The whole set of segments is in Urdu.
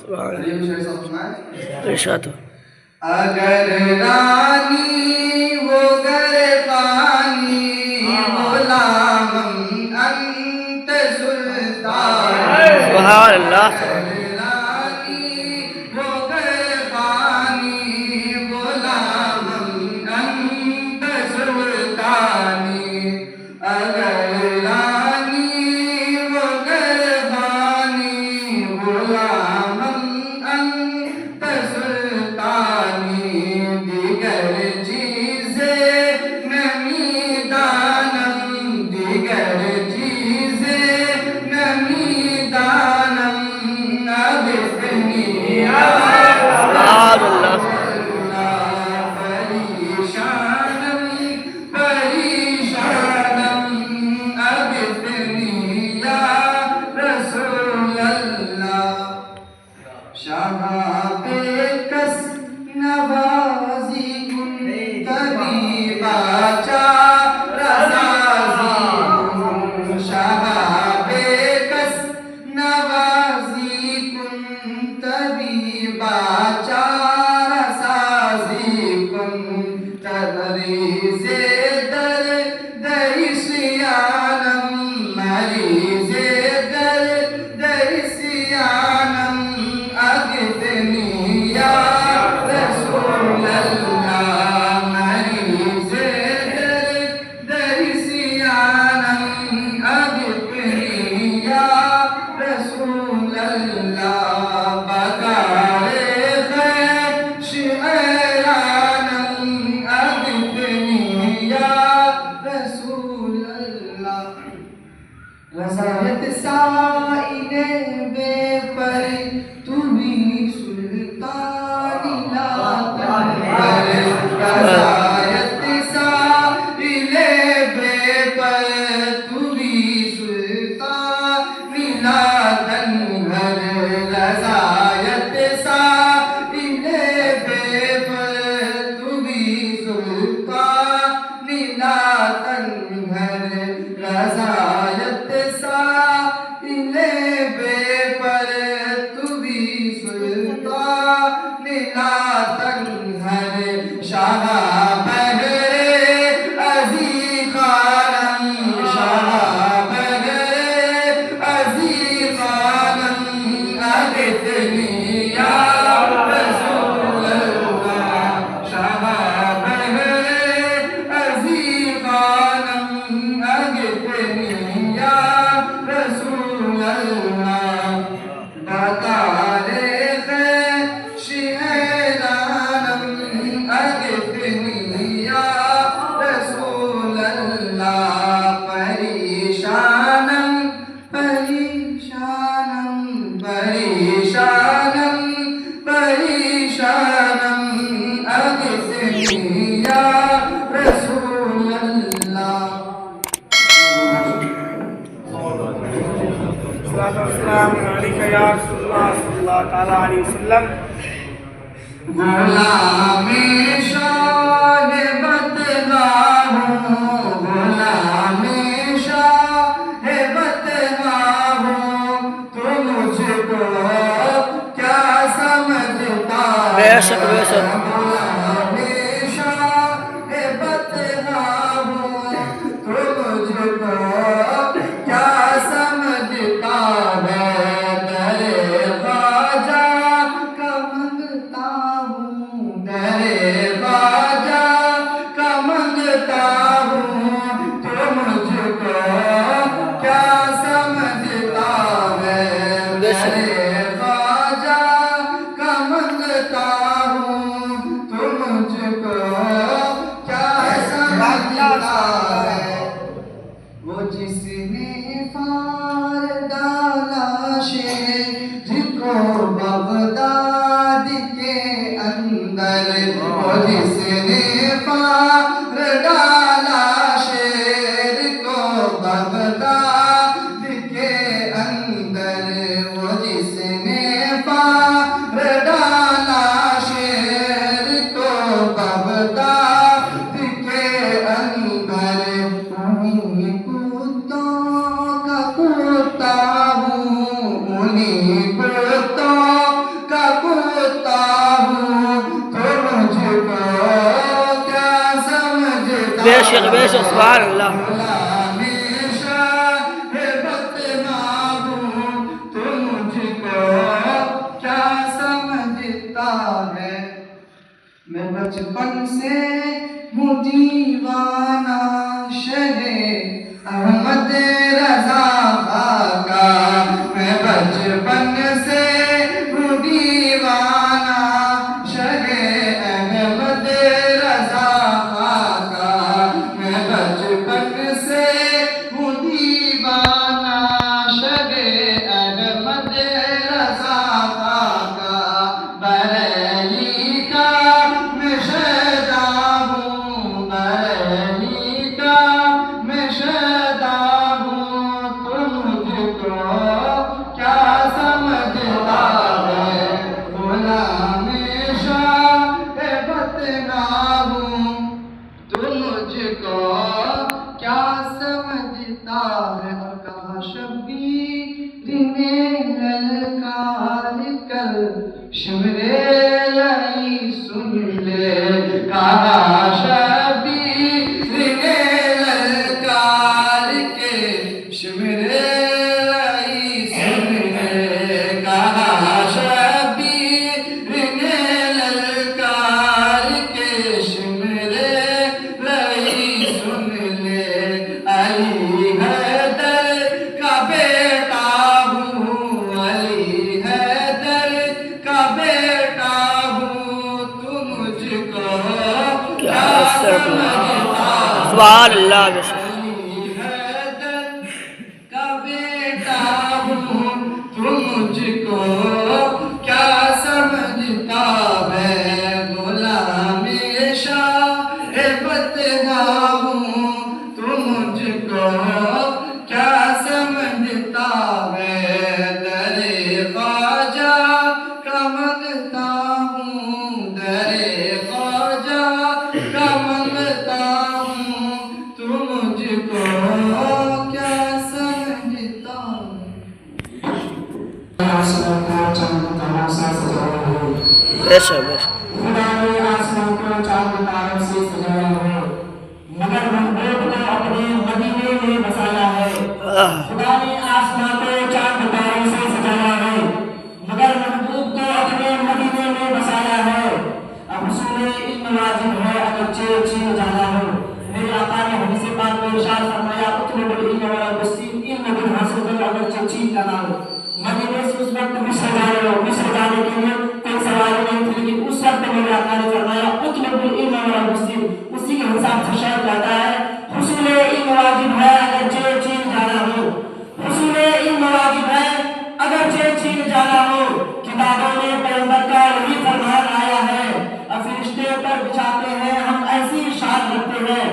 وعلیکم السلام. ارشاد. اگر رانی وہ گرفانی غلامم انت سلطان. سبحان اللہ. رضایت سائل بے پر تو بھی سلطان لا تنہر. رضایت سائل بے پر تو بھی سلطان لا تنہر. رضایت سائل بے پر تو بھی سلطان لا تنہر. رضایت سائل بے پر والسلام علیکہ یا رسول اللہ صلی اللہ تعالیٰ علیہ وسلم غلام شاہ بدگاہ ہوں غلام شاہ بدگاہ ہوں تو مجھ کو کیا سمجھتا بے شک بے شک غلام شاہ بدگاہ ہوں تو مجھ کو کیا سمجھتا ہے تیرے خواجہ کا منگتا ہوں تیرے خواجہ کا منگتا ہوں تو مجھ کو کیا سمجھتا ہے تیرے خواجہ کا منگتا ہوں تو مجھ کو کیا سمجھتا ہے وہ جس نے پار ڈالا شیر کو بغداد کے اندر وہ جس نے پار ڈالا شیر کو بغداد کے اندر وہ جس نے پار ڈالا شیر کو بغداد کے اندر انہیں کتوں کا کتا ہوں انہیں کتوں کا کتا ہوں تو مجھ کو کیا سمجھتا بے شک بے شک سبحان اللہ غلام شاہ بدگاہ ہوں تو مجھ کو کیا سمجھتا ہے میں بچپن سے ہوں دیوانہ شہ احمد رضا کا میں بچپن سے ہوں دیوانہ شہ احمد رضا کا میں بچپن سے ہوں دیوانہ شہ احمد رضا کا بریلی کا میں شیدا ہوں بریلی کا میں شیدا ہوں تو مجھ کو کیا سمجھتا ہے غلام شاہ بدگاہ ہوں تو مجھ کو کیا سمجھتا ہے اور کہا شبیر نے للکار کر شمرے لئی سن لے کہا شبیر نے للکار کے شمرے لئی سن لے کہا شبیر نے للکار کے شمرے لئی سن لے علی حیدر کا بیٹا ہوں علی حیدر کا بیٹا ہوں تو مجھ کو کیا سمجھتا سبحان اللہ بے شک علی حیدر کا بیٹا ہوں تو مجھ کو کیا سمجھتا ہے غلام شاہ بدگاہ ہوں تو مجھ کو کیا سمجھتا ہے درے خواجہ کا منگتا ہوں درے خواجہ کا منگتا ہوں تو مجھ کو کیا سمجھتا بے شک بے شک خدا نے آسمان کو چاند تاروں سے سجایا ہے مگر محبوب کو اپنے مدینے میں بسایا ہے خدا نے آسمان کو چاند تاروں سے سجایا ہے مگر محبوب کو اپنے مدینے میں بسایا ہے اب حصول علم واجب ہے اگرچہ چھین جانا ہو میرے آقا نے حدیث پاک میں ارشاد فرمایا اطلب العلم والبصیر علم کو حاصل کر اگرچہ چھین جانا ہو مدینے سے اس وقت مصر جانے کے لیے کوئی سوال نہیں تھی لیکن اس وقت میرے آقا نے فرمایا اطلب العلم والبصیر اسی کے حساب سے شاید کہتا ہے حصول علم واجب ہے اگرچہ چھین جانا ہو حصول علم واجب ہے اگرچہ چھین جانا ہو کتابوں میں پیغمبر کا یہی فرمان آیا ہے اب فرشتے پر بچھاتے ہیں ہم ایسی شان رکھتے ہیں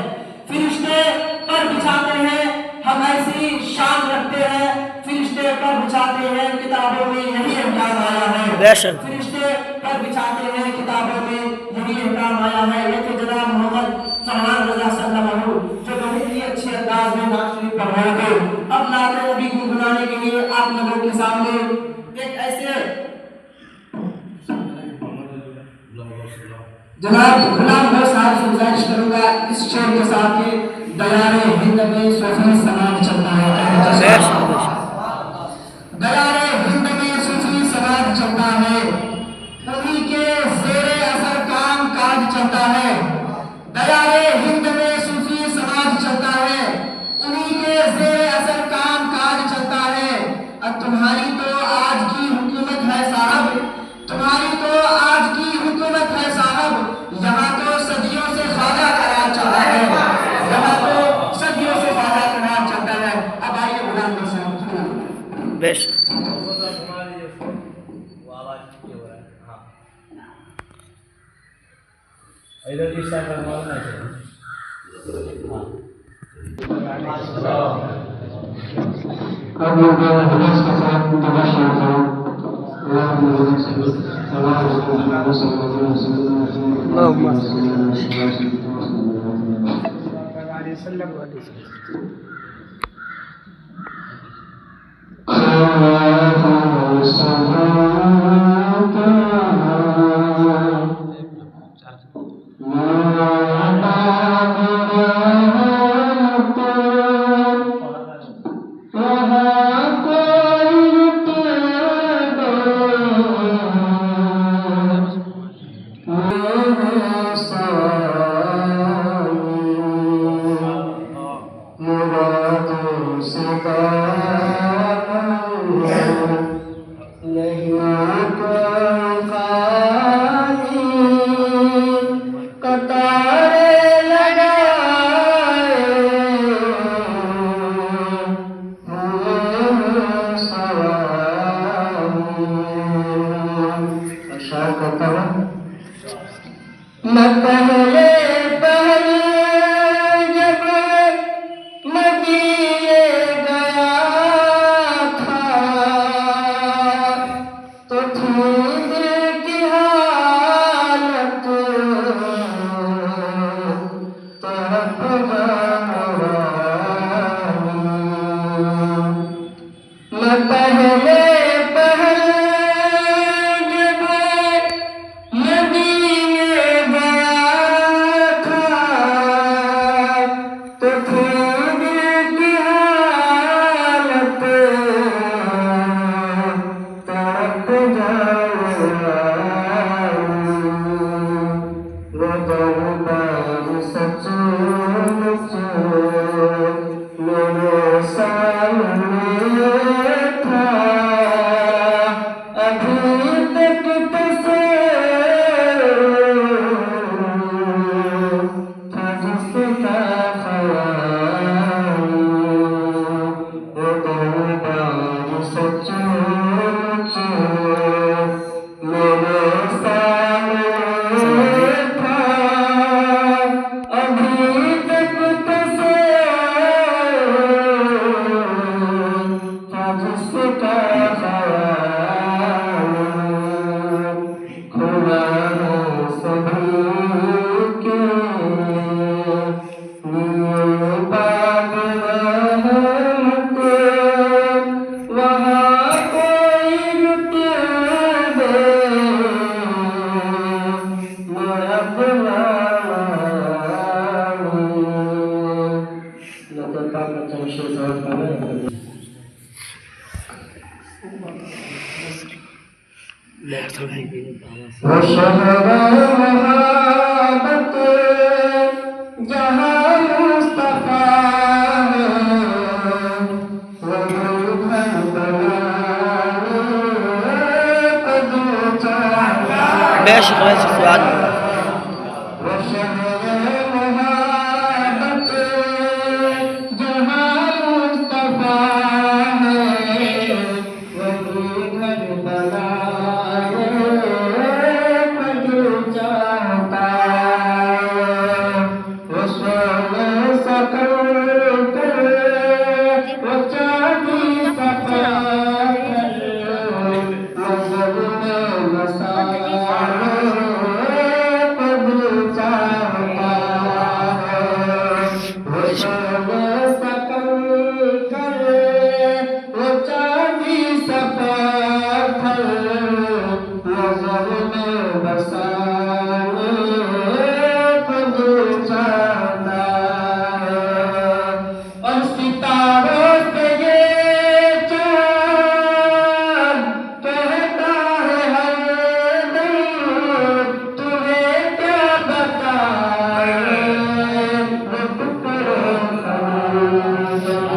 فرشتے پر بچھاتے ہیں ہم ایسی شان رکھتے ہیں فرشتے پر بچھاتے بے شک فرشتے پر بچھاتے ہیں کتابوں میں یہی احکام آیا ہے یہ کہ جناب محمد سبحان رضا صلی اللہ علیہ وسلم جو بہت ہی اچھے انداز میں نعت شریف پڑھ رہے تھے. اب نعت نبی گنگنانے کے لیے آپ لوگوں کے سامنے ایک ایسے جناب غلام بہت صاحب سے گزارش کروں گا اس شعر کے ساتھ کہ دیار ہند میں صوفی سماج چلتا ہے. دیار ہند میں صوفی سماج چلتا ہے انہی کے زیر اثر کام کاج چلتا ہے. دیار ہند میں صوفی سماج چلتا ہے انہی کے زیر اثر کام کاج چلتا ہے. اب تمہاری تو آج کی حکومت ہے صاحب تمہاری تو آج کی حکومت ہے صاحب یہاں تو صدیوں سے خواجہ کا راج چل رہا ہے یہاں تو صدیوں سے خواجہ کا راج چلتا ہے. اب آئیے غلام بہت صاحب بے شک بے شک سواد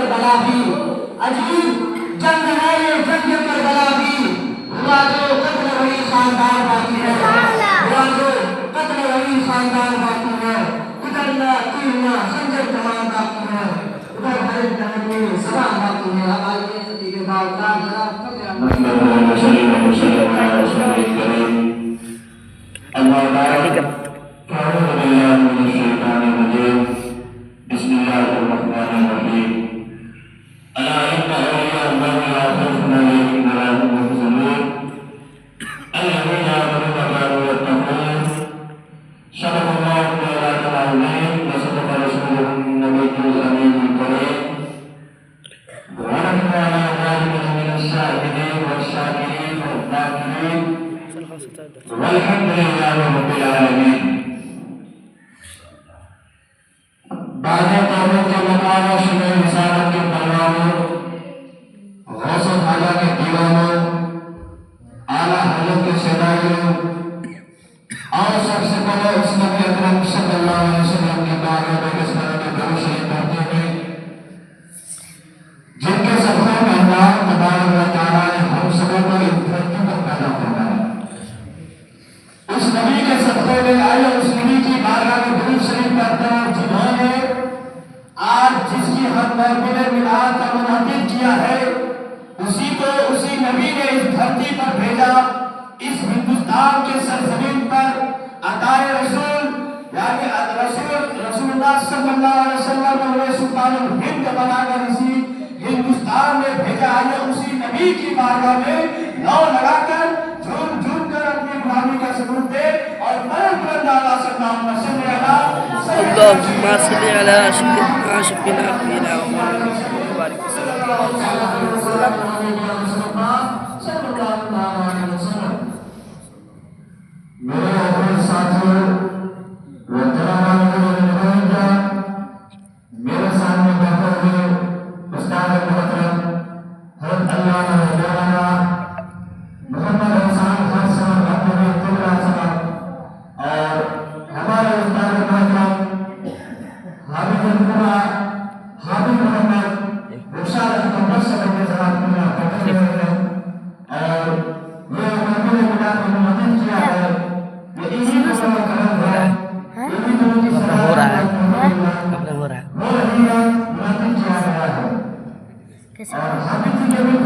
کربلا بھی عجیب جنگ ہے یہ جنگ کربلا بھی ہوا جو قتل وہی خاندان باقی ہے ہوا جو قتل وہی خاندان باقی ہے ادھرنا تیرنا خنجر کمان باقی ہے ادھر ہر ایک جنگ میں سلام باقی ہے اب آئیے صدی کے بعد بسم اللہ الرحمن الرحیم الا ان اولیاء اللہ لا خوف علیہم ولا هم يحزنون الذین آمنوا وكانوا يتقون صدق اللہ مولانا العظیم وصدق رسوله النبی الامین الکریم ونحن على ذلك من الشاهدين والشاكرين والذاكرين والحمد لله رب العالمين بعد توبہ کے مقام شمع رسالت کے پروانوں غوث و خواجہ کے دیوانوں اعلیٰ حضرت کے شہدائیوں اور سب سے پہلے اس نبی اکرم صلی اللہ علیہ وسلم کی بارگاہ میں اس طرح کے درود شریف پڑھتے ہیں جن کے صدقے میں اللہ تبارک و تعالیٰ نے ہم سبوں کو اس دھرتی پر پیدا فرمایا اس نبی کے صدقے میں آئے اس نبی کی بارگاہ میں درود شریف پڑھتے ہیں جنہوں نے آج جس کی ہم محفل میلاد کا منعقد کیا ہے اسی نبی نے اس دھرتی پر بھیجا اس ہندوستان کے سرزمین پر عطائے رسول یعنی رسول اللہ صلی اللہ علیہ وسلم نے سلطان الہند بنا کر اسی ہندوستان میں بھیجا ہے اسی نبی کی بارگاہ میں لو لگا کر جھوم جھوم کر اپنی غلامی کا ثبوت دے اور بلند اللہ صلی اللہ علیہ وسلم اللهم صل على اشرفنا نبينا محمد وبارك وسلم میرے اپنے ساتھیوں میرے سامنے بیٹھے ہوئے استاد محترم حضرت علامہ مولانا محمد احسان خان صاحب اپنے طلباء صاحب اور ہمارے استاد محترم حافظ حافظ محمد رشاد احمد صاحب کے ساتھ بیٹھے ہوئے ہیں اور یہ محفل میلاد میں منعقد کیا ہے ہو رہا ہے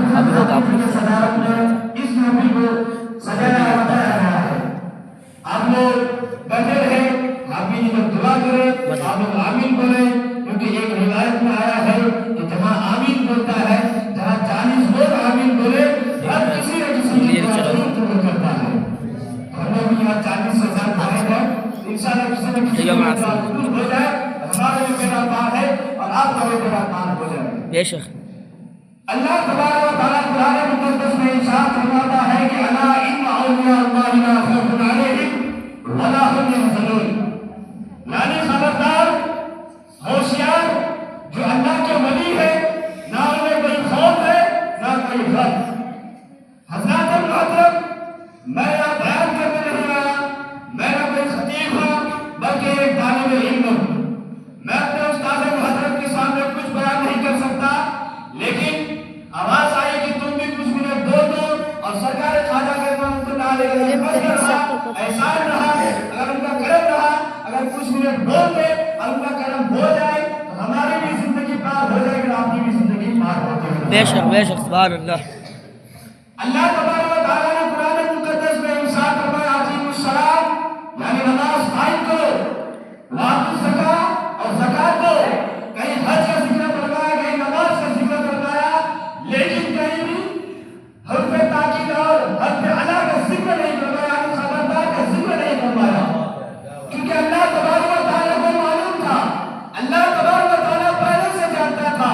ابھی ہوگا آپ لوگ بیٹھے رہے آپ بھی دعا کریں آپ لوگ آمین بولیں کیونکہ ایک روایت میں آیا ہے کہ جہاں آمین بولتا ہے جہاں 40 لوگ آمین بولے ہر کسی نہ کسی کی دعا ضرور قبول کرتا ہے ہم نے بھی یہاں 40,000 بھائی ہیں انشاءاللہ کسی نہ کسی کی دعا قبول ہو جائے ہمارا بھی میرا پار ہے اور آپ کا بھی میرا پار ہو جائے بے شک اللہ تبارک و تعالیٰ قرآن مقدس میں ارشاد فرماتا ہے کہ الا ان اولیاء اللہ لا خوف علیہم ولا هم يحزنون یعنی خبردار ہوشیار جو اللہ کے ولی ہے نہ انہیں کوئی خوف ہے نہ کوئی غم حضرات محترم میں یہاں بیان کرنے نہیں آیا میں نہ کوئی خطیب ہوں بلکہ ایک طالب علم ہوں میں اپنے استاد محترم کے سامنے کچھ بیان نہیں کر سکتا لیکن آواز آئی کہ تم بھی کچھ منٹ بول دو اور سرکار خواجہ کے نام کو ڈالے گئے احسان رہا اگر ان کا کرم رہا اگر کچھ منٹ بول دے اور ان کا کرم ہو جائے تو ہماری بھی زندگی پار ہو جائے گی آپ کی بھی زندگی پار ہو جائے گی بے شک سبحان اللہ اللہ تبارک و تعالیٰ نے قرآن مقدس میں ارشاد فرمایا اقیموا الصلاۃ یعنی نماز قائم کرو وآتوا الزکاۃ اور زکات دو کہیں حج کا ذکر فرمایا کہیں نماز کا ذکر فرمایا لیکن کہیں بھی حرف تاکید اور حرف علا کا ذکر نہیں فرمایا خبردار کا ذکر نہیں فرمایا کیونکہ اللہ تبارک و تعالیٰ کو معلوم تھا اللہ تبارک و تعالیٰ پہلے سے جانتا تھا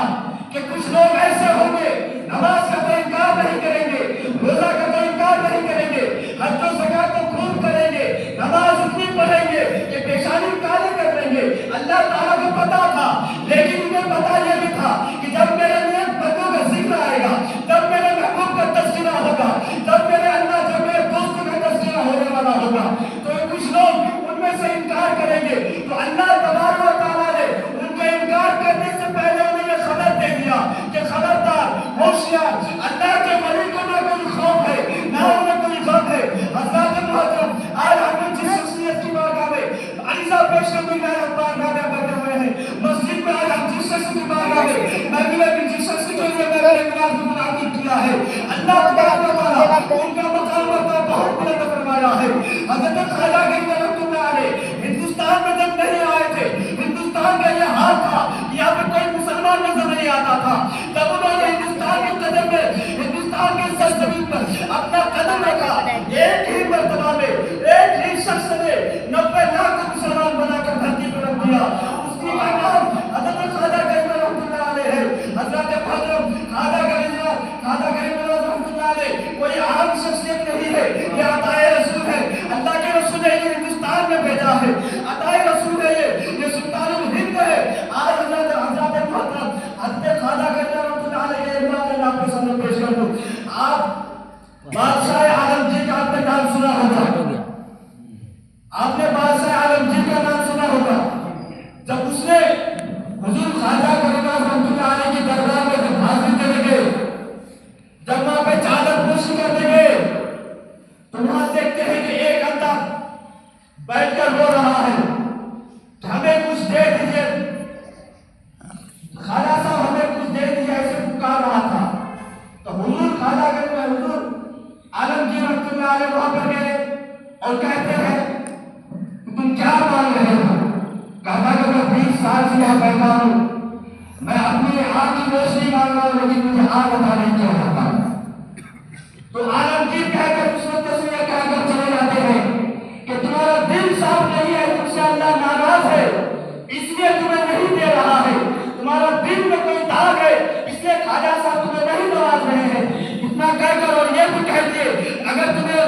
کہ کچھ لوگ ایسے ہوں گے نماز کا تو انکار نہیں کریں گے روزہ ہوشیار, اللہ کے ولی کو نہ کوئی خوف ہے, نہ انہیں کوئی غم ہے. حضرات محترم, آج ہم نے جس شخصیت کی بارگاہ میں عریضہ پیش کرنے کا بارگاہ میں بیٹھے ہوئے ہیں, مسجد میں آج ہم جس شخص کی بارگاہ میں محفل میں جس شخص کے لیے میں نے اقرار کو منعقد کیا ہے, اللہ تبارک و تعالیٰ ان کا مقام بہت بلند فرمایا ہے. حضرت خواجہ گنج رحمۃ اللہ علیہ ہندوستان میں جب نہیں آئے تھے, ہندوستان کا یہ حال تھا, یہاں پہ کوئی مسلمان نظر نہیں آتا تھا. جب انہوں نے ہندوستان کے قدم میں, ہندوستان کے سرزمین پر اپنا قدم رکھا, ایک ہی مرتبہ میں ایک ہی شخص نے 90 لاکھ کو مسلمان بنا کر دھرتی پر رکھ دیا. اس کی کا نام حضرت خواجہ گنج رحمۃ اللہ علیہ ہے. حضرت محترم خواجہ گنج رحمۃ اللہ علیہ کوئی عام شخصیت نہیں ہے, یہ عطائے رسول ہے. اللہ کے رسول نے یہ ہندوستان میں بھیجا ہے, عطائے رسول ہے, یہ سلطان الہند ہے. آج حضرت محترم حضرت خواجہ گنج رحمۃ اللہ علیہ کے اقبال میں آپ کے سامنے پیش کر دوں. آپ بادشاہ عالمگیر کا آپ نے نام سنا ہوگا, آپ نے بادشاہ عالمگیر کا نام سنا ہوگا. جب اس نے حضور خواجہ گنج رحمۃ اللہ علیہ کی دربار میں جب حاضری دینے گئے, جب وہاں پہ چادر پوشی کرنے گئے, تو وہاں دیکھتے ہیں کہ ایک بندہ بیٹھ کر رو رہا ہے, ہمیں کچھ دے دیجیے خواجہ صاحب, ہمیں کچھ دے دیجیے, ایسے پکار رہا تھا. تو حضور خواجہ گنج میں حضور عالمگیر رحمۃ اللہ علیہ وہاں پر گئے اور کہتے ہیں کہ تم کیا مانگ رہے ہو؟ کہتا کہ میں 20 سال سے یہاں بیٹھا ہوں, میں اپنی آگ کی روشنی مانگ رہا ہوں, لیکن مجھے آگ عطا نہیں کیا جاتا. تو عالمگیر کہہ کر اس وقت سے یہ کہہ کر چلے جاتے ہیں کہ تمہارا دل صاف نہیں ہے, تم سے اللہ ناراض ہے, اس لیے تمہیں نہیں دے رہا ہے. تمہارا دل میں کوئی داغ ہے, اس لیے خواجہ صاحب تمہیں نہیں نواز رہے ہیں. اتنا کہہ کر اور یہ بھی کہہ دیے, اگر تم میرے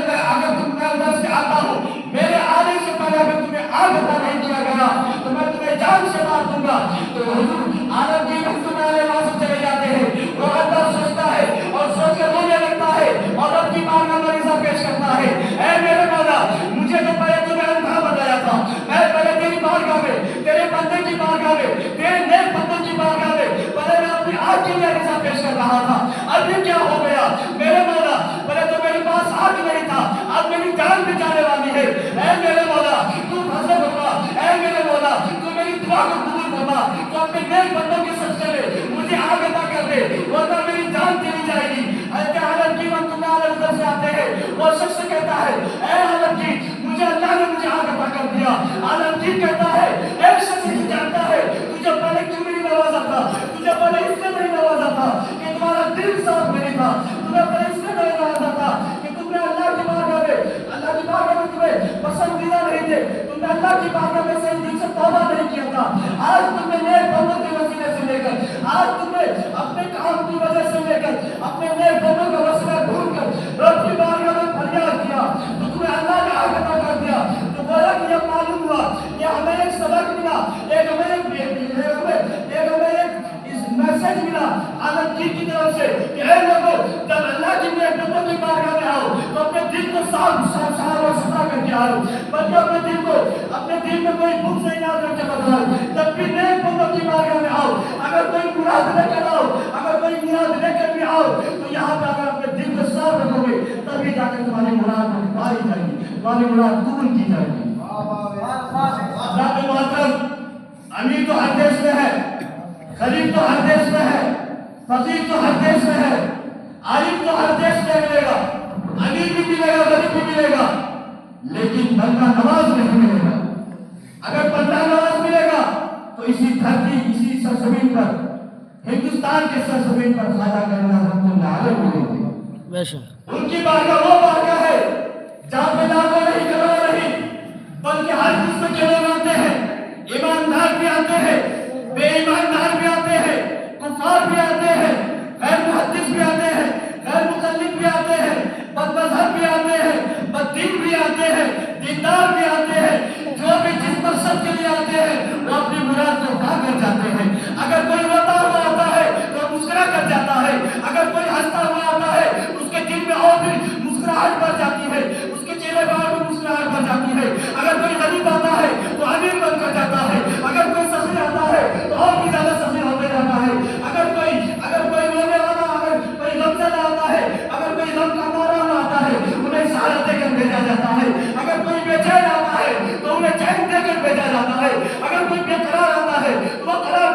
اندر سے آتا ہو, میرے آنے سے پہلے اگر تمہیں آگ عطا نہیں کیا گیا تو میں تمہیں جان سے مار دوں گا. تو حضور عالمگیر رحمۃ اللہ علیہ وہاں سے چلے جاتے ہیں. وہ اندر سوچتا ہے اور سوچ کر رونے لگتا ہے اور رب کی بارگاہ میں عریضہ پیش کرتا ہے, اے میرے مولا, مجھے تو پہلے تمہیں اندھا بتایا تھا, میں پہلے تیری بارگاہ میں, تیرے بندے کی بارگاہ میں, تیرے نیک بندوں کی بارگاہ میں پہلے میں اپنی آنکھ کے لیے عریضہ پیش کر رہا تھا. اب یہ کیا ہو گیا میرے مولا, پہلے تو میرے پاس آنکھ نہیں تھا, اب میری جان بھی جانے والی ہے. اے میرے مولا تو فضل فرما, اے میرے مولا تو میری دعا کو قبول فرما, تو اپنے نیک بندوں کے صدقے میں مجھے آگ عطا کر دے, ورنہ میری جان چلی جائے گی. حضرت عالمگیر رحمۃ اللہ علیہ ادھر سے آتے ہیں, وہ شخص کہتا ہے, اے عالمگیر مجھے اللہ نے مجھے آگ عطا کر دیا. عالمگیر کہتا ہے, ایک شخص ہی جانتا ہے تجھے پہلے کیوں نہیں نوازا تھا, تجھے پہلے اس لیے نہیں نوازا تھا کہ تمہارا دل صاف نہیں تھا, تمہیں پہلے اس لیے نہیں نوازا تھا کہ تم نے اللہ کی بارگاہ میں تمہیں پسندیدہ نہیں تھے, تم نے اللہ کی بارگاہ میں سے دل سے توبہ نہیں کیا تھا. آج تم نے نیک بندوں کے وسیلے سے لے کر, آج تم نے اپنے کام کی وجہ سے لے کر اپنے نیک بندوں کا وسیلہ ڈھونڈ کر رب کی بارگاہ میں فریاد کیا, تو تمہیں اللہ نے آگ عطا کر دیا. تو گویا کہ یہ معلوم ہوا, یہ ہمیں ایک سبق ملا, ایک ہمیں میسج ملا عالمگیر کی طرف سے کہ اے لوگوں, جب اللہ کی نیک بندوں کی بارگاہ میں آؤ تو اپنے دل کو صاف اور ستھرا کر کے آؤ, بلکہ اپنے دل میں کوئی بغض نہیں نہ رکھ کے بتاؤ. جب بھی نیک بندوں کی بارگاہ میں آؤ, اگر کوئی مراد لے کر آؤ, اگر کوئی مراد لے کر بھی آؤ, تو یہاں پہ اگر اپنے دل کو صاف رکھو گے تبھی جا کر تمہاری مراد پائی جائے گی, تمہاری مراد قبول کی جائے گی. حضرات محترم, امیر تو ہر دیش میں ہے, غریب تو ہر دیش میں ہے, فقیر تو ہر دیش میں ہے, عالم تو ہر دیش میں ملے گا, امیر بھی ملے گا, غریب بھی ملے گا, لیکن بندہ نواز نہیں ملے گا. اگر بندہ نواز ملے گا تو اسی دھرتی, اسی سرزمین پر, ہندوستان کے سرزمین پر خواجہ گنج رحمۃ اللہ علیہ ملے گے. ان کی بارگاہ وہ بارگاہ ہے جہاں پہ لاکھوں نہیں, کروڑوں نہیں, بلکہ ہر قسم کے لوگ آتے ہیں, ایماندار بھی آتے ہیں, بے ایماندار بھی آتے ہیں, کفار بھی آتے ہیں, غیر محدث بھی آتے ہیں, غیر مقلد بھی آتے ہیں, بد مذہب بھی آتے ہیں, بددین بھی آتے ہیں, دیندار بھی آتے ہیں. جو بھی جس مقصد کے لیے آتے ہیں وہ اپنی مراد کو پا کر جاتے ہیں. اگر کوئی روتا ہوا آتا ہے تو مسکرا کر جاتا ہے, اگر کوئی ہنستا ہوا آتا ہے اس کے دل میں اور بھی مسکراہٹ بڑھ جاتی ہے, اس کے چہرے پر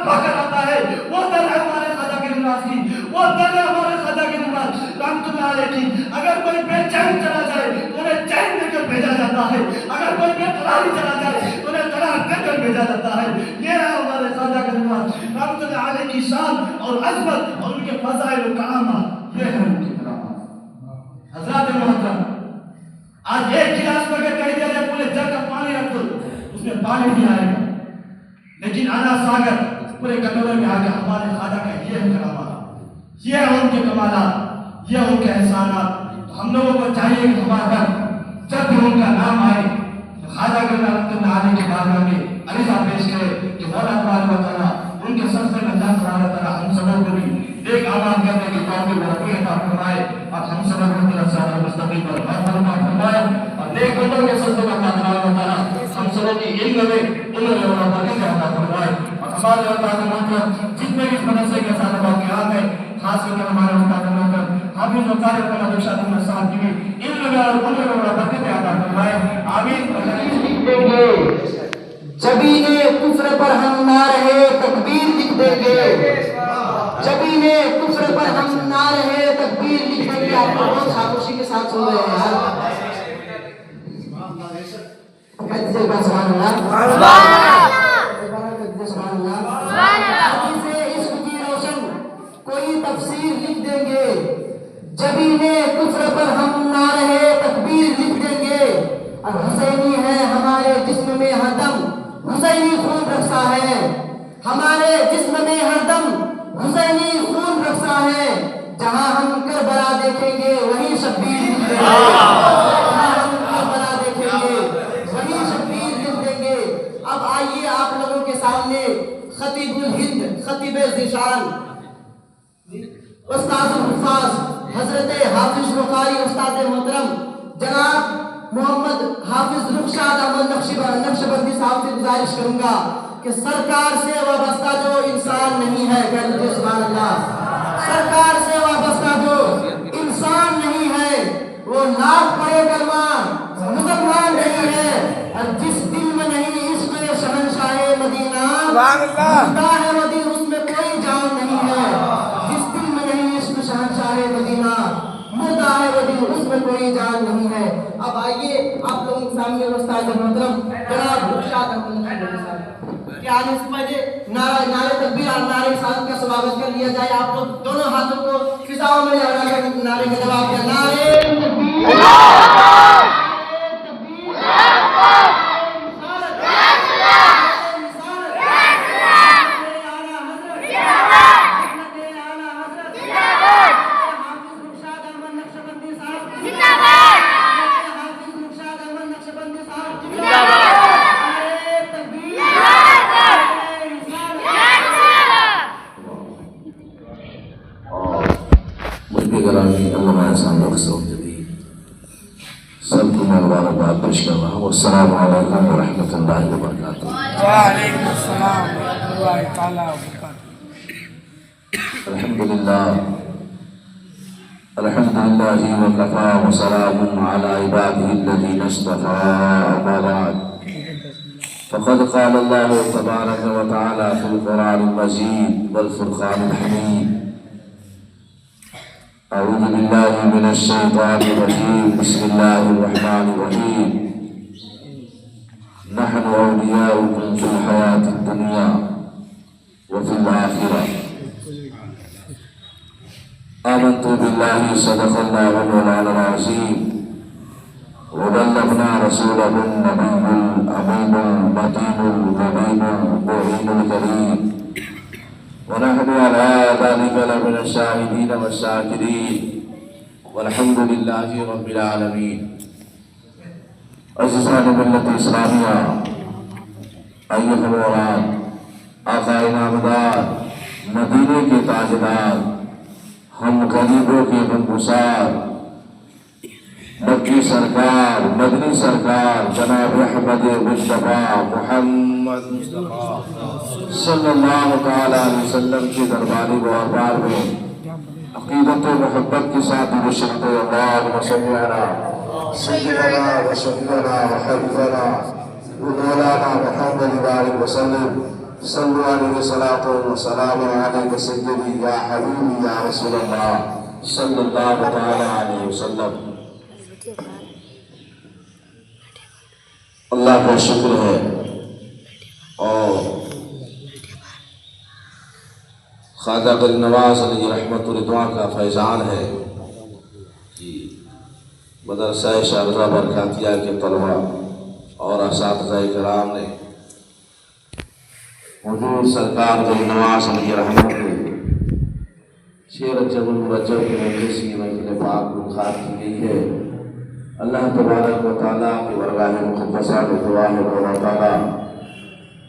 پا کر آتا ہے، وہ در ہے ہمارے خواجہ کے نواز کی، وہ در ہے ہمارے خواجہ کے نواز رحمت اللہ علیہ کی۔ اگر کوئی بے چین چلا جائے تو انہیں چین دے کر بھیجا جاتا ہے، اگر کوئی بے قراری چلا جائے تو انہیں قرار دے کر بھیجا جاتا ہے۔ یہ ہے ہمارے خواجہ کے نواز رحمت اللہ علیہ کی شان اور عظمت اور ان کے فضائل و کرامات، یہ ہے ان کی کرامات۔ حضرات محترم، آج ایک گلاس میں اگر کہہ دیا جائے پورے جگ کا پانی رکھ دو، اس میں پانی نہیں آئے گا، لیکن آنا ساگر پورے کٹورے میں آ گیا۔ ہمارے خواجہ کا یہ ہے کرامات، یہ ہے ان کے کمالات، یہ ان کے احسانات۔ تو ہم لوگوں کو چاہیے کہ ہمارا جب بھی ان کا نام آئے تو خواجہ کے رحمت اللہ علیہ کے بارگاہ میں عریضہ پیش کرے کہ مولا تبارک و تعالیٰ ان کے سر سے اللہ تبارک و تعالیٰ ہم سبوں کو بھی ایک آواز کرنے کی قوم میں رفیع عطا فرمائے اور ہم سبوں کو طرف سے مستقیم پر فرما فرمائے اور نیک بندوں کے سلسلے میں اللہ تبارک و تعالیٰ ہم سبوں کی علم میں عمر اور برکت عطا فرمائے۔ اور ہمارے استاد محترم جتنے بھی اس مدرسے کے ساتھ واقعات ہیں، خاص کر کے ہمارے استاد محترم حافظ و قاری رحمۃ اللہ شاہ صاحب کی بھی علم میں اور عمر اور برکت عطا فرمائے، آمین۔ جبین کفر پر ہم نہ رہے تکبیر لکھ دیں گے، جبین کفر پر ہم نہ رہے تکبیر لکھ دیں گے۔ آپ کو بہت خاموشی کے ساتھ سن رہے ہیں یار، سبحان اللہ، اس کی روشن کوئی تفسیر لکھ دیں گے، جبین کفر پر ہم نہ رہے تکبیر لکھ دیں گے۔ اور حسینی ہے ہمارے جسم میں ہر دم، حسینی خون رقصہ ہے ہمارے جسم میں ہر دم، حسینی خون رقصہ ہے۔ جہاں ہم کربلا دیکھیں گے وہیں شبیر لکھ دیں گے، جہاں ہم کربلا دیکھیں گے وہیں شبیر لکھ دیں گے۔ اب آئیے آپ لوگوں کے سامنے خطیب الہند، خطیب ذیشان، استاد الحفاظ حضرت حافظ بخاری استاد محترم جناب محمد حافظ رخشاد احمد نقشبندی صاحب سے گزارش کروں گا کہ سرکار سے وابستہ جو انسان نہیں ہے، کہہ لیجیے سبحان اللہ، سرکار سے وابستہ جو انسان نہیں ہے وہ لاکھ پڑے کلمہ مسلمان نہیں ہے۔ اور جس دل میں نہیں عشق شہنشاہ مدینہ مردہ ہے وہ دل، اس میں کوئی جان نہیں ہے۔ جس دل میں نہیں عشق شہنشاہ مدینہ مردہ ہے وہ دل، اس میں کوئی جان نہیں ہے۔ اب آئیے آپ لوگوں کے سامنے استاد محترم جناب رخشاد احمد صاحب کہ آنے سے پہلے نعرہ تکبیر اور نعرہ رسالت کا سواگت کر لیا جائے۔ آپ لوگ دونوں ہاتھوں کو فضاؤں میں لہرا کر نعرے کا جواب دیا، نعرہ تکبیر، السلام علیکم ورحمۃ اللہ وبرکاتہ۔ وعلیکم السلام ورحمۃ اللہ تعالیٰ وبرکاتہ۔ الحمدللہ وکفیٰ وسلام علی عبادہ الذین اصطفیٰ، اما بعد فقد قال اللہ تبارک و تعالی فی القرآن المجید والفرقان الحمید، اعوذ باللہ من الشیطان الرجیم، بسم اللہ الرحمن الرحیم، نحن اولیاؤکم فی الحیاة الدنیا وفی الآخرہ، آمنت باللہ صدق اللہ مولانا العظیم، وبلغنا رسوله النبی الامین المتین المبین المعین الکریم، ونحن على ذلك لمن الشاهدين والشاكرين والحمد لله رب العالمين۔ عزیزان ملت اسلامیہ، ایھا الوراد، آقا نامدار، مدینے کے تاجدار، ہم غریبوں کے غمگسار، مکی سرکار، مدنی سرکار جناب احمد مصطفیٰ محمد مصطفیٰ صلی اللہ تعالیٰ علیہ وسلم کی درباری دربار میں عقیدت و محبت کے ساتھ مشرق اللہم صلی علی سیدنا و سیدنا و حبیبنا و مولانا محمد وسلم۔ صلو علیہ الصلاۃ والسلام علیک سیدی یا حبیبی یا رسول اللہ صلی اللہ تعالی علیہ وسلم۔ اللہ کا شکر ہے اور خواجہ غریب نواز علیہ رحمت الرضوان کا فیضان ہے کہ مدرسہ شارقہ برکاتیہ کے طلبہ اور اساتذہ کرام نے حضور سرکار غریب نواز علیہ رحمت کے 6 رجب المرجب کے موقع سے محفل پاک منعقد کی گئی ہے۔ اللہ تبارک و تعالیٰ کی بارگاہ مقدسہ میں دعا ہے کہ اللہ تعالیٰ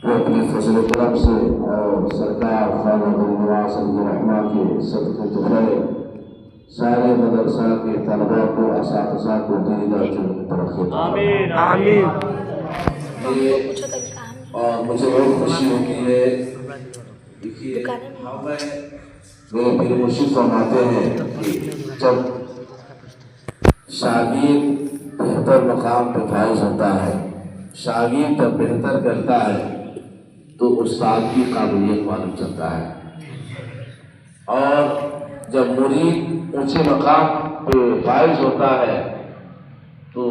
وہ اپنے فضل و کرم سے اور سرکار خواجہ غریب نواز علیہ رحمت کے صدقے تحفے سارے مدرسہ کے طلبہ کو اساتذہ کو دینی درجوں میں ترقی عطا فرمائے۔ اور مجھے بہت خوشی ہوتی ہے، دیکھیے ہمیں میرے پیر مرشد فرماتے ہیں کہ جب شاگرد بہتر مقام پہ فائز ہوتا ہے، شاگرد جب بہتر کرتا ہے تو استاد کی قابلیت معلوم چلتا ہے، اور جب مرید اونچے مقام پہ فائز ہوتا ہے تو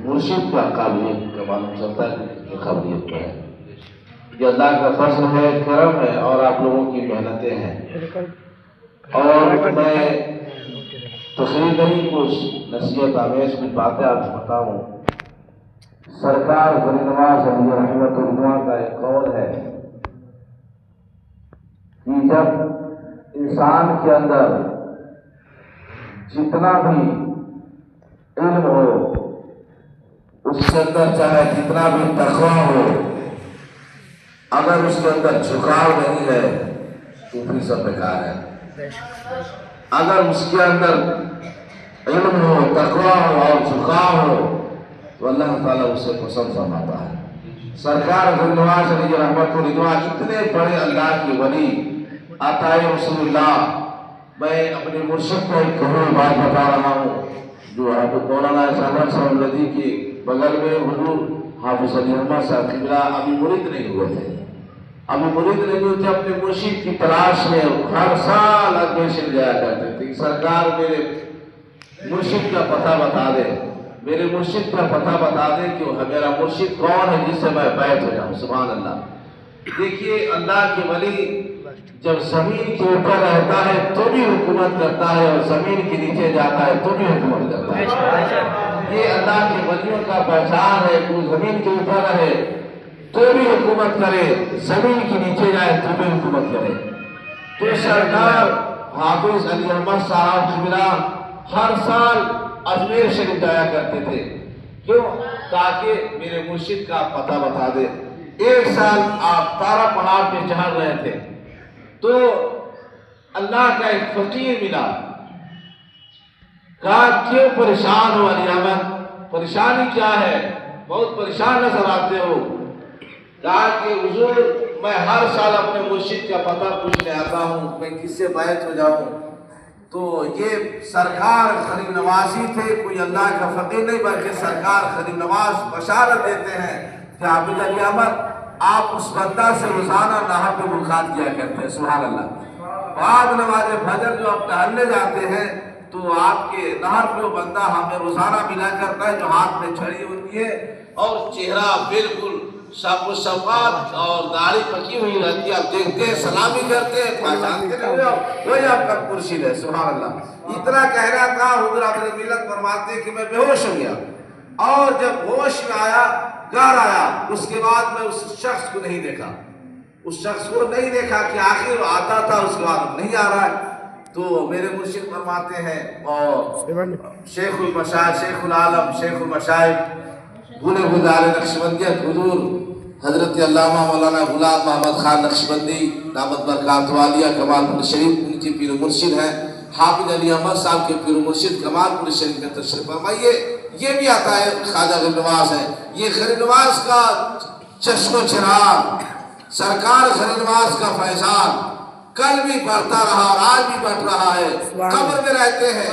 مرشد کا قابلیت کا معلوم چلتا ہے کہ قابلیت کیا ہے۔ یہ اللہ کا فضل ہے، کرم ہے اور آپ لوگوں کی محنتیں ہیں۔ اور میں تقریر نہیں، کچھ نصیحت آمیز کچھ باتیں آپ کو بتاؤں۔ سرکار غریب نواز علیہ رحمت الرضوان کا ایک قول ہے کہ جب انسان کے اندر جتنا بھی علم ہو، اس کے اندر چاہے جتنا بھی تقویٰ ہو، اگر اس کے اندر جھکاؤ نہیں ہے تو پھر سب بیکار ہے۔ اگر اس کے اندر علم ہو، تقویٰ ہو اور جھکاؤ ہو تو اللہ تعالیٰ اسے پسند فرماتا ہے۔ سرکار غریب نواز علیہ رحمت الرضوان اتنے بڑے اللہ کے ولی عطائے رسول اللہ، میں اپنے مرشد کو ایک کروڑ بات بتا رہا ہوں جو حضرت مولانا احسان صاحب الذی کے بغل میں حضور حافظ علی احمد صاحب قبلہ ابھی مرید نہیں ہوئے تھے، ابھی مرید نہیں ہوئے تھے، اپنے مرشد کی تلاش میں ہر سال ایڈمیشن جایا کرتے تھے۔ سرکار میرے مرشد کا پتہ بتا دے، میرے مرشد کا پتہ بتا دے کہ میرا مرشد کون ہے جس سے میں بیعت ہو جاؤں۔ سبحان اللہ۔ دیکھیے اللہ کے ولی جب زمین کے اوپر رہتا ہے تو بھی حکومت کرتا ہے اور زمین کے نیچے جاتا ہے تو بھی حکومت کرتا ہے۔ یہ اللہ کے ولیوں کا پہچان ہے کہ زمین کے اوپر رہے تو بھی حکومت کرے، زمین کے نیچے جائے تو بھی حکومت کرے۔ تو سرکار حافظ علی احمد صاحب قبلہ ہر سال اجمیر شریف جایا کرتے تھے، کیوں؟ تاکہ میرے مرشد کا پتہ بتا دے۔ ایک سال آپ تارا پہاڑ پہ چڑھ رہے تھے تو اللہ کا ایک فقیر ملا، کہا کیوں پریشان ہو علی احمد، پریشانی کیا ہے، بہت پریشان نظر آتے ہو؟ کہا کہ حضور میں ہر سال اپنے مرشد کا پتہ پوچھنے آتا ہوں، میں کس سے بیعت ہو جاؤں؟ تو یہ سرکار غریب نوازی تھے، کوئی اللہ کا فقیر نہیں بلکہ سرکار غریب نواز بشارت دیتے ہیں کہ حافظ علی احمد آپ اس بندہ سے روزانہ نہر پہ ملاقات کیا کرتے ہیں۔ سبحان اللہ۔ بعد نماز فجر جو آپ ٹہلنے جاتے ہیں تو آپ کے نہر پہ وہ بندہ ہمیں روزانہ ملا کرتا ہے جو ہاتھ میں چھڑی ہوتی ہے اور چہرہ بالکل صاف و صفات اور داڑھی پکی ہوئی رہتی ہے، آپ دیکھتے ہیں، سلامی کرتے ہیں، پہچانتے نہیں ہو، وہی آپ کا مرشد ہے۔ سبحان اللہ۔ اتنا کہنا تھا، حضور اپنے ملت فرماتے ہیں کہ میں بے ہوش ہو گیا، اور جب ہوش میں آیا، گھر آیا، اس کے بعد میں اس شخص کو نہیں دیکھا، اس شخص کو نہیں دیکھا کہ آخر آتا تھا، اس کے بعد نہیں آ رہا ہے۔ تو میرے مرشد فرماتے ہیں، اور شیخ المشائخ، شیخ العالم، شیخ المشائخ بھولے گزارے نقشبندیت حضور حضرت علامہ مولانا غلام محمد خان نقشبندی دامت برکات عالیہ کمال پور شریف ان کی پیر و مرشد ہیں، حافظ علی احمد صاحب کے پیر و مرشد کمال پور شریف میں تشریف فرمائیے۔ یہ بھی آتا ہے خواجہ غریب نواز ہے، یہ غریب نواز کا چشم و چراغ، سرکار غریب نواز کا فیضان کل بھی بڑھتا رہا اور آج بھی بڑھ رہا ہے۔ قبر میں رہتے ہیں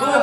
2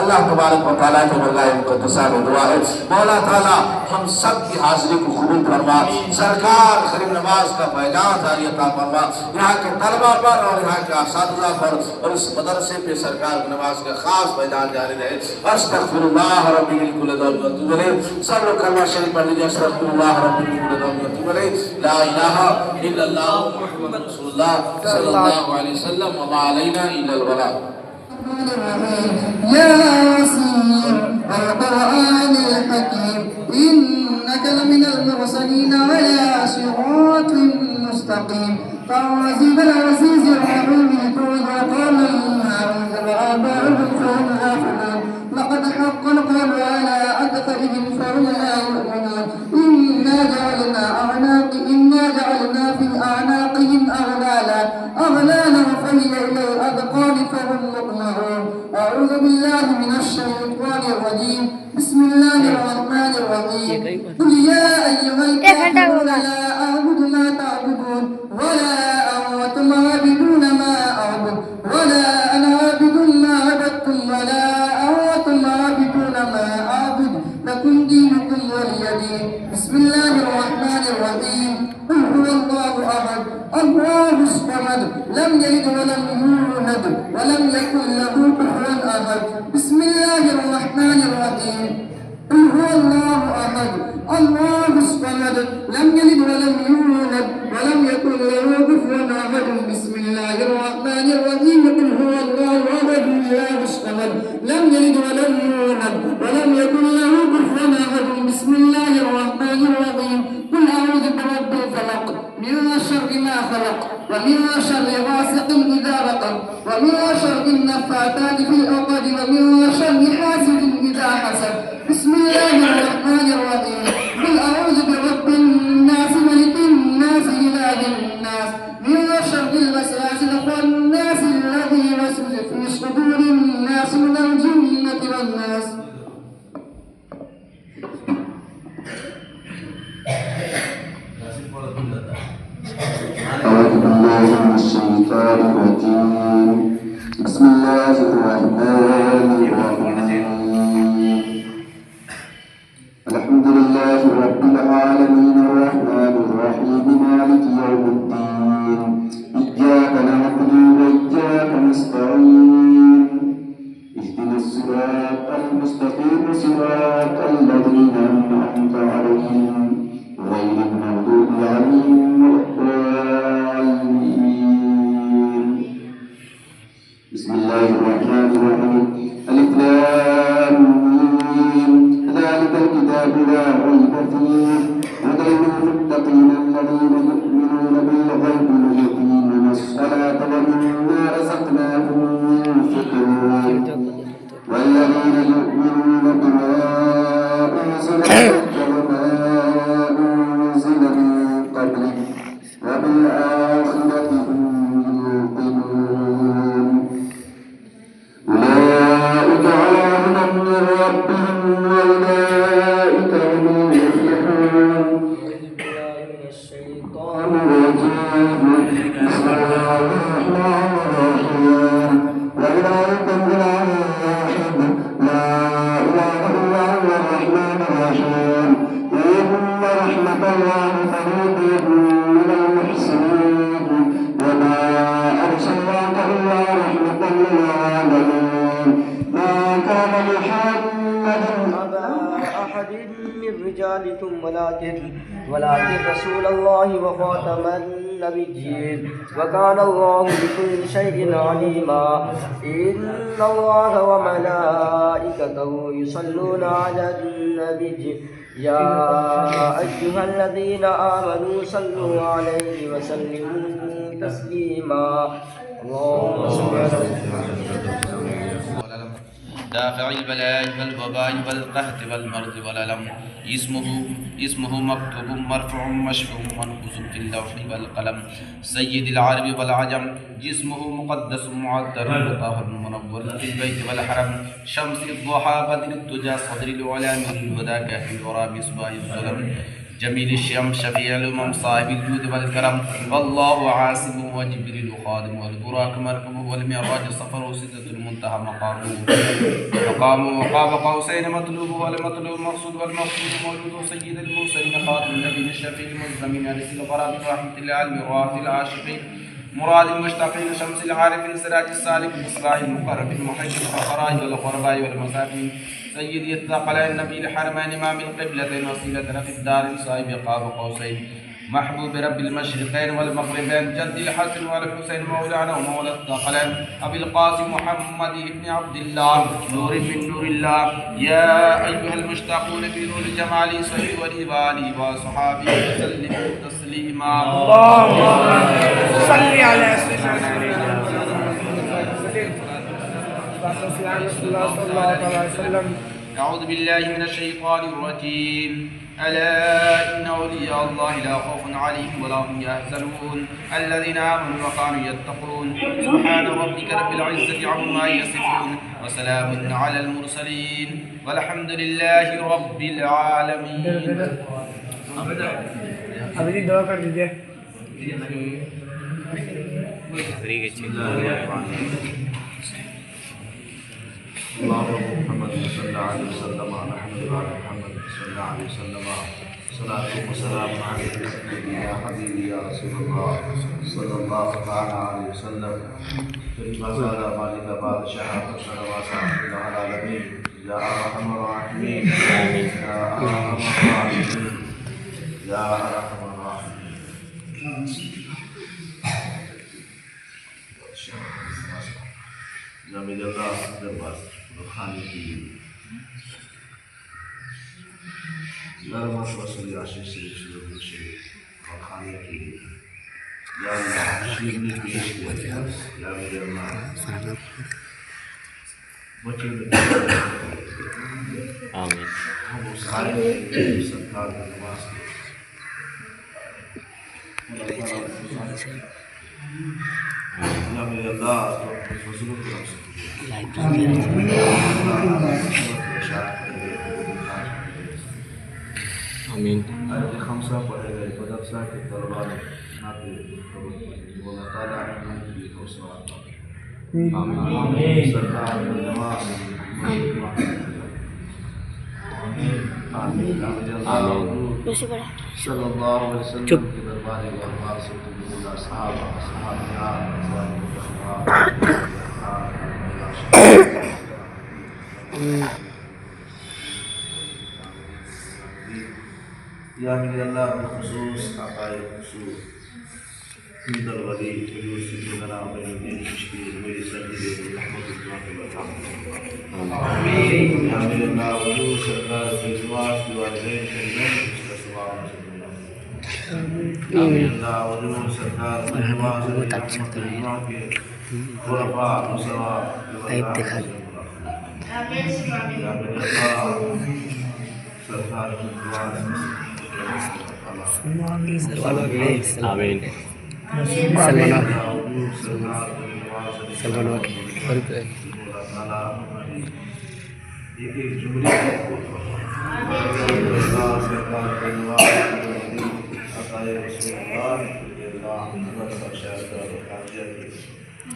اللہ تبارک و تعالیٰ کے بغیر مقدسہ میں دعا ہے مولا تعالیٰ ہم سب کی حاضری کو قبول فرما، سرکار غریب نواز کا پہچان جاری عطا فرما، یہاں کے طلبہ پر اور یہاں کے اساتذہ پر اور اس مدرسے پہ سرکار نواز کا خاص پہچان جاری رہے۔ استغفر اللہ ربی من کل ذنب واتوب الیہ۔ سب لوگ کلمہ شریف پڑھ لیجیے، استغفر اللہ ربی من کل ذنب واتوب الیہ، لا الہ الا اللہ محمد رسول اللہ صلی اللہ علیہ وسلم وما علینا الا البلاغ۔ يا ياسين والقرآن الحكيم إنك لمن المرسلين على صراط مستقيم تعظيم العزيز الرحيم ترجع قوما أنزل آباؤهم فهم غافلون لقد حق القول على أكثرهم فهم لا يؤمنون إنا جعلنا في أعناقهم أغلالا فهي إلى الأذقان فهم مقمحون أعوذ بالله من الشيطان الرجيم بسم الله الرحمن الرحيم قل يا أيها الكافرون لا أعبد ما تعبدون ولا أنتم عابدون ما أعبد ولا أنا عابد ما عبدتم ولا أنتم عابدون ما أعبد لكم دينكم ولي دين بسم الله الرحمن الرحيم قل هو الله أحد الله الصمد لم يلد ولم يولد ولم يكن له كفوا أحد بسم الله الرحمن الرحيم قل هو الله أحد الله الصمد لم يلد ولم يولد ولم يكن له كفوا أحد بسم الله الرحمن الرحيم قل هو الله أحد الله الصمد لم يلد ولم يولد ولم يكن له كفوا أحد بسم الله الرحمن الرحيم قل أعوذ برب الفلق من شر ما خلق ومن شر غاسق إذا وقب ومن شر النفاثات في العقد ومن شر حاسد إذا حسد بسم الله الرحمن الرحيم قل أعوذ برب الناس ملك الناس إله الناس من شر الوسواس الخناس الذي يوسوس في صدور الناس من الجنة والناس أعوذ بالله من الشيطان الرجيم بسم الله الرحمن الرحيم الحمد لله رب العالمين الرحمن الرحيم مالك يوم الدين إياك نعبد وإياك نستعين اهدنا الصراط المستقيم صراط الذين أنعمت عليهم غير المغضوب عليهم ولا الضالين بسم الله الرحمن الرحيم ألف لام ميم ذلك الكتاب لا ريب فيه هدى للمتقين الذين يؤمنون بالغيب ويقيمون الصلاة ومما رزقناهم ينفقون والذين يؤمنون بما أنزل إليك وما أنزل من قبلك وبالآخرة هم يوقنون أولئك على هدى من ربهم وأولئك هم المفلحون الشيطان الرجيم بسم الله الرحمن الرحيم وإلهكم إله واحد لا إله إلا هو الرحمن الرحيم إن رحمة الله قريب من المحسنين وما أرسلناك إلا رحمة للعالمين ما كان محمد أبا أحد من رجالكم ولكن رسول الله وخاتم النبيين وكان الله بكل شيء عليما إن الله وملائكته يصلون على النبي يا أيها الذين آمنوا صلوا عليه وسلموا تسليما اللهم صل على دافع البلاء والوباء والقهر والمرض والألم اسمه مكتوب مرفوع مشفوع منقوص في اللوح والقلم سيد العرب والعجم جسمه مقدس معطر مطهر منور في البيت والحرم شمس الضحى بدر الدجى صدر العلا من الهدى كهف الورى بإصباح الظلم جمیل الشم شفیع الامم صاحب الجود والکرم واللہ عاصم وجبریل خادم والبراق مرکب والمعراج سفر وسدرة المنتهى مقام وقاب قوسين مطلوب والمطلوب مقصود والمقصود موجود سيد المرسلين خاتم النبيين الشفيع المزمين انس الغراب رحمة العالم راحة العاشقين مراد المشتاقين شمس العارفين سراج السالك مصراع المقرب المحج الفقراء والغرباء والمساكين سيدي الثقلين النبي الحرمين امام القبلتين وسيلتنا في الدار صاحب قاب قوسين محبوب رب المشرقين والمغربين جد الحسن والحسين مولانا ومولى الثقلين ابي القاسم محمد بن عبد الله نور من نور الله يا ايها المشتاقون في نور جمال صلي وآله وصحابه وسلموا تسليما اللهم صل على سيدنا محمد. أعوذ بالله من الشيطان الرجيم. ألا إن أولياء الله لا خوف عليهم ولا هم يحزنون الذين آمنوا وكانوا يتقون سبحان ربك رب العزة عما يصفون وسلام على المرسلين والحمد لله رب العالمين. ابھی دعا کر دیجیے. اللهم محمد صلى الله عليه وسلم نحمد محمد صلى الله عليه وسلم صلاة وسلام عليك يا حبيبي يا رسول الله صلى الله تعالى عليه وسلم فيما زال مالك بعد شهادة صلوات على العالمين يا أرحم الراحمين يا أرحم الراحمين يا أرحم الراحمين. جامع اللہ دربار کھانے کی نرمت وصلی عاشق سے اور کھانے کی یا اللہ شیر نے پیش کیا یا میرے اللہ بچے آمین. ہم اس سارے سرکار کا نماز یا میرے اللہ تو اپنے فضلوں کو رکھ سکتے آمین. آیت خمسہ پڑھے گئے مدرسہ کے طلباء نے ناتے اللہ تعالیٰ نے کی حوصلہ آمین. سرکار نماز آمین. صلی اللہ علیہ وسلم کے دربار غربار سے اللہ صحابہ صحابیات یا میرے اللہ بخصوص عقائد خصوص عید الولی حضور سیدنا بین الدین چشتی میری سرزد رحمت اللہ یا میرے اللہ حضور سرکار کی ازواج کی والدین شریعین اس کا ثواب نصیب یا میرے اللہ حضور سرکار کی ازواج کے خلفاء مصطفیٰ یا میرے اللہ سرکار کی ازواج آمین. سلمان ایک جملے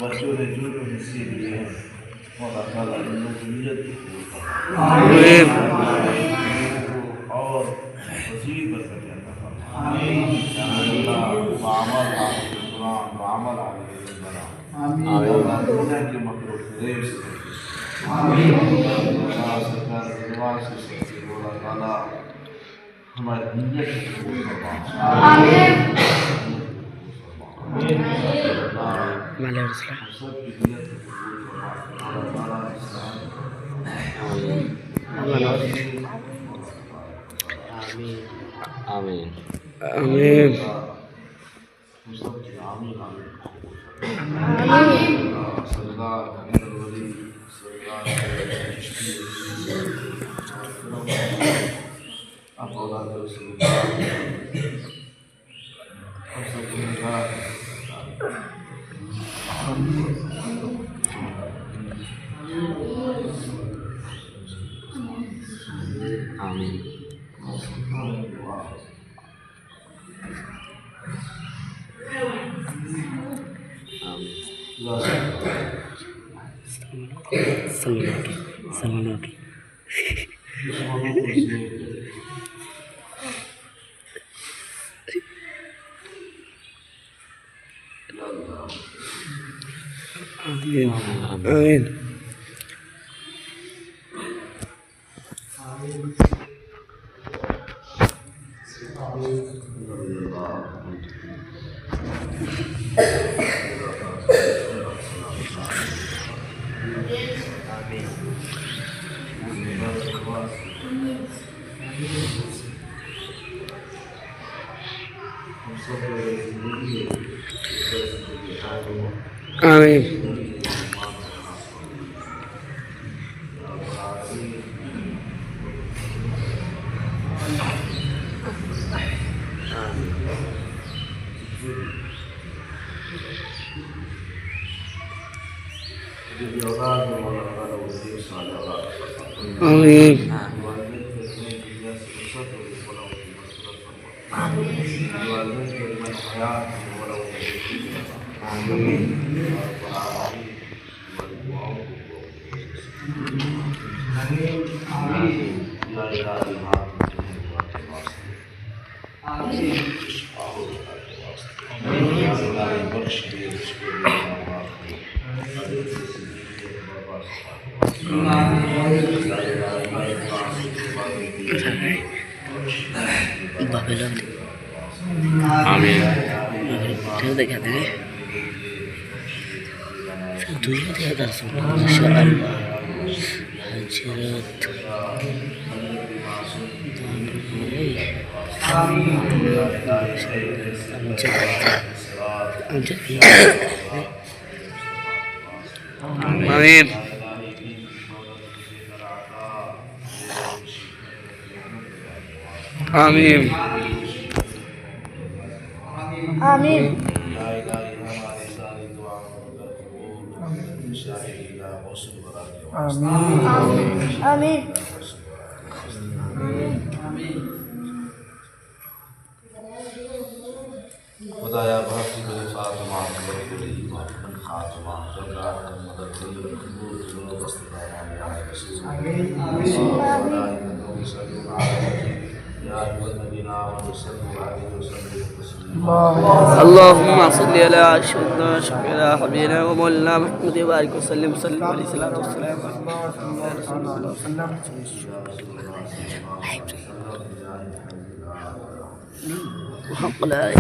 بچوں نے جو حصے لیے ہیں اللہ تعالیٰ ان لوگوں کی نیت اور مزید برکت عطا فرمائے. معامل قرآن معامل اللہ دنیا کے مخلوق ریب سے اللہ سرکار دیوار سے اللہ تعالیٰ ہماری نیت کو قبول فرمائے. سب کی نیت کو قبول فرمائے. اللہ تعالیٰ اسلام آمین آمین سردار امیر الولی سردار آپ اولاد رسول ہم سب گنہگار آمین. سلمان آمین آمین آمین آمین آمین آمین خدایا بہت سی بڑی فاطمہ بڑی خاتمہ مدد اللهم صل على سيدنا شفيعنا حبيبنا ومولانا محمد وبارك وسلم عليه الصلاة والسلام وحق لا